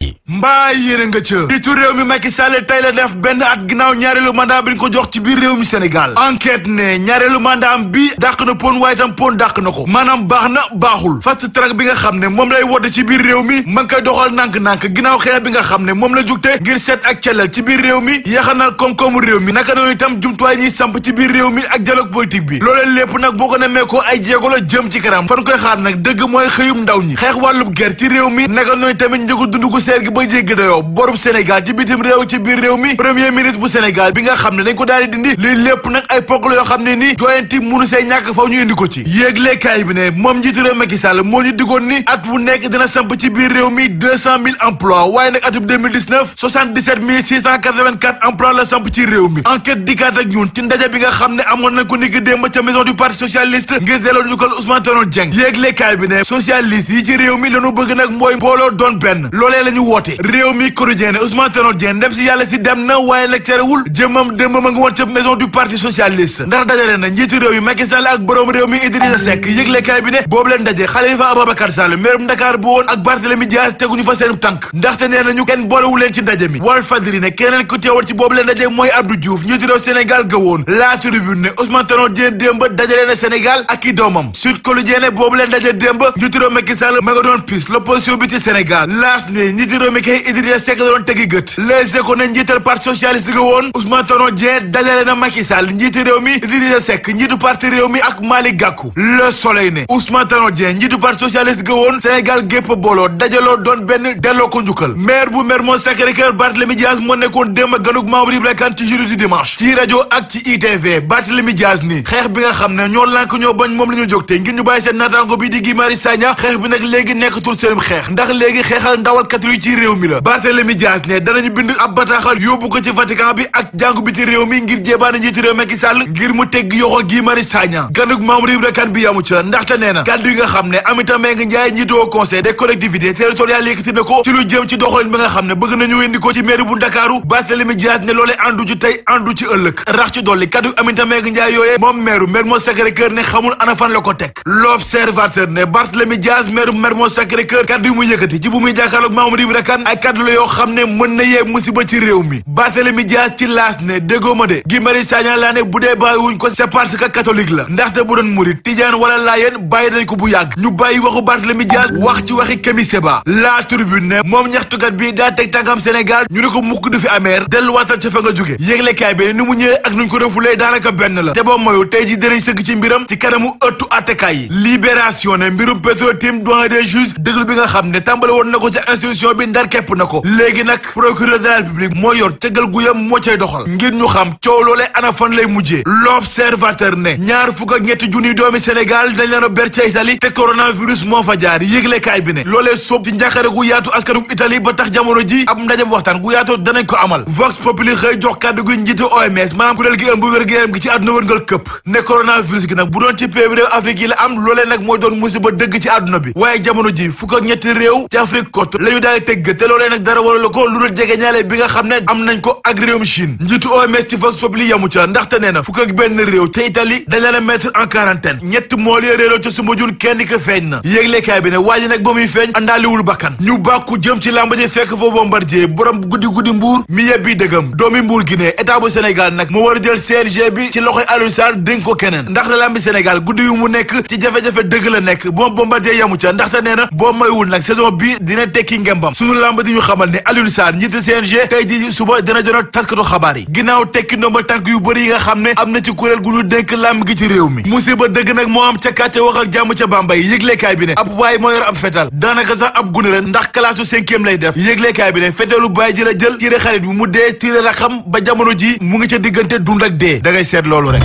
yi. mbaa yéene nga ca jiitu réew mi Macky Sall tey la def benn at ginnaaw ñaareelu mandat bi ñu ko jox ci biir réew mi Sénégal enquête ne ñaareelu mandat am bi dàq na pon waaye tam pon dàq na ko maanaam baax na baaxul fast track bi nga xam ne moom lay woote ci biir réew mi ma ngi koy doxal nànk-nànk ginnaaw xeex bi nga xam ne moom la jugte ngir seet ak cellal ci biir réew mi yaxanal koom-koomu réew mi naka noonu itam jumtuwaay ñuy samp ci biir réew mi ak dialogue politique bi loolee lépp nag boo ko nemee ko ay jéego la jëm ci kanam fan koy xaar nag dëgg mooy xëyum ndaw ñi xeex wàllub ger ci réew mi naka noonu tamit njëgu dund gu seer gi ba jéggi dayoo borub Sénégal ci bitim réew ci biir réew mi premier ministre bu Sénégal bi nga xam ne dañ ko daal di dindi lii lépp nag ay ponk la yoo xam ne ni joyanti munu say ñàkk faw ñu indi ko ci yéegleekaay bi ne moom njiitu réew Macky Sall moo ñu digoon ni at wu nekk dina samp ci biir réew mi 200 000 emplois waaye nag atub 2019 77 684 emplois la samp ci réew mi enquête dikkaat ak ñun ci ndaje bi nga xam ne amoon nañ ko niki démb ca maison du parti socialiste ngir delloo ñu ko Ousmane Tanor Dieng yéegleekaay bi ne socialiste yi ci réew mi lañu bëgg nag mooy mbooloo doon benn loolee la ñu woote réew mi quotidien ne Ousmane Tanor Dieng dem si yàlla si dem na waaye nag terewul jëmam démb ma ngi woon ca maison du parti socialiste ndax dajale na njiitu réew mi Macky Sall ak borom réew mi Idrissa Seck yëglekaay bi ne boobu leen daje Khalifa Ababacar Sall maire Dakar bu woon ak Barthélémy Dias teguñu fa seen tànk ndaxte nee nañu kenn boolewu leen ci ndaje mi Walf Fadjri ne keneen ku teewoon ci boobu leen daje mooy Abdou Diouf njiitu réew Sénégal ga woon La Tribune ne Ousmane Tanor Dieng démb dajale na Sénégal ak i doomam Sud Quotidien ne boobu leen daje démb njiitu réew Macky Sall ma nga doon pis l'opposition bi ci Sénégal L'As ne njiitu réew mi kay Idrissa Seck da doon tegi gët Les Échos ne njiital parti socialiste ga woon Ousmane Tanor Dieng dajale na Macky Sall njiitu réew mi Idrissa Seck njiitu parti réew mi ak Malick Gakou Le Soleil ne Ousmane Tanor Dieng njiitu parti socialiste ga woon Sénégal gépp booloo dajaloo doon benn delloo ko njukkal maire bu Mermoz Sacré-Cœur Barthélémy Dias moo nekkoon démb ganug membre Ibrahima Kane ci journée du dimanche ci rajo ak ci ITV Barthélémy Dias ni xeex bi nga xam ne ñoo lànk ñoo bañ moom la ñu jóg te ngir ñu bàyyi seen naataango bi di Guy Marius Sagna xeex bi nag léegi nekkatul seenum xeex ndax léegi xeexal ndawalkat yi ci réew mi la Barthélémy Dias ne danañu bind ab bataaxal yóbbu ko ci Vatican bi ak jàngu bi ci réew mi ngir jébaane njiitu réew Macky Sall ngir mu tegg yoxo Guy Marius Sagna ganug membre Ibrahima Kane bi yamu ca ndaxte nee na kàddu yi nga xam ne Aminata Mbengue Ndiaye njiitu au conseil des collectivités territoriales yëkkati na ko ci lu jëm ci doxalin bi nga xam ne bëgg nañu indi ko ci mairie bu Ndakaaru Barthélémy Dias ne loolee àndu ci tey àndu ci ëllëg rax ci dolli kàddu Aminata Mbengue Ndiaye yooyee moom maire Mermoz Sacré-Cœur ne xamul ana fan la ko teg L'Observateur ne Barthélémy Dias maire Mermoz Sacré-Cœur kàddu yi muy yëkkati ci bu muy jàkkaarloog Mamadou Ibra Kane ay kàddu la yoo xam ne mën na yee musiba ci réew mi Barthélémy Dias ci laas ne déggoo ma de Guy Marius Sagna laa ne bu dee bàyyi wuñ ko c'est parce que catholique la ndaxte bu doon murit tijaan wala laayeen bàyyi nañ ko bu yàgg ñu bàyyi waxu Barthélémy Dias wax ci waxi Kémi Séba La Tribune ne moom ñaxtukat bi daa teg tànkam Sénégal ñu ne ko mukk du fi ameer delluwaatal ca fa nga jóge yéeglekaay bi ni mu ñëwee ak nuñ ko refulee daanaka benn la te boo moyu tey ji dinañ sëgg ci mbiram ci kanamu ëttu attekaay yi Libération ne mbirum Petro-Tim doyen des juges déglu bi nga xam ne tàmbale woon na ko ca institution bi ndar képp na ko léegi nag procureur de la République moo yor cëggal guyam moo cay doxal ngir ñu xam coow loolee ana fan lay mujjee L'Observateur ne ñaar fukk ak ñetti junniy doomi Sénégal dañ leen a ber ca Italie te coronavirus moo fa jaar yéglekaay bi ne loolee sóob ci njàqare gu yaatu askanu Italie ba tax jamono ji ab ndaje bu waxtaan gu yaatu danañ ko amal Vox Populi xëy jox kàddu gu njiitu OMS maanaam kuréel gi ëmb wér-gu-yaram gi ci àdduna wërngal këpp ne coronavirus gi nag bu doon ci pays réew Afrique yi la am loolee nag mooy doon musiba dëgg ci àdduna bi waaye jamono ji fukk ak ñetti réew ci Afrique côte la ñu daal di tëgg te loolee nag dara wala ko lu dul jege ñaale bi nga xam ne am nañ ko ak réewum Chine njiitu OMS ci Vox Populi yamu ca ndaxte nee na fukk ak benn réew ca Italie dañ leen a mettre en quarantaine ñett mool yi réeroo ca Soumbédioune kenn ki feeñ na yéeglekaay bi ne waa ji nag ba muy feeñ àndaaliwul bakkan ñu bàkku jëm ci làmb ji fekk fa Bombardier borom guddi mbuur mi yebbi dëggam doomi mbuur gi ne état bu Sénégal nag mu war a jël CNG bi ci loxoy Alioune Sarr dénk ko keneen ndax la làmbi Sénégal guddi yu mu nekk ci jafe-jafe dëgg la nekk moom Bombardier yamu ca ndaxte nee na boo maywul nag saison bi dina tekki ngembam suñu làmb di ñu xamal ne Alioune Sarr njiitu CNG tey ji suba dina jono taskatu xabaar yi ginnaaw tekki ndombal tànk yu bëri yi nga xam ne am na ci kuréel gu ñu dénk làmb gi ci réew mi musiba dëgg nag moo am ca kàcce waxal jàmm ca Bambey yëglekaay bi ne ab waay moo yor ab fetal daanaka sax ab gune la ndax kalaasu 5e lay def yëglekaay bi ne fetalu baay ji la jël tiire xarit bi mu dee tiire la xam ba jamono ji mu ngi ca diggante dund ak dee da ngay seet loolu rek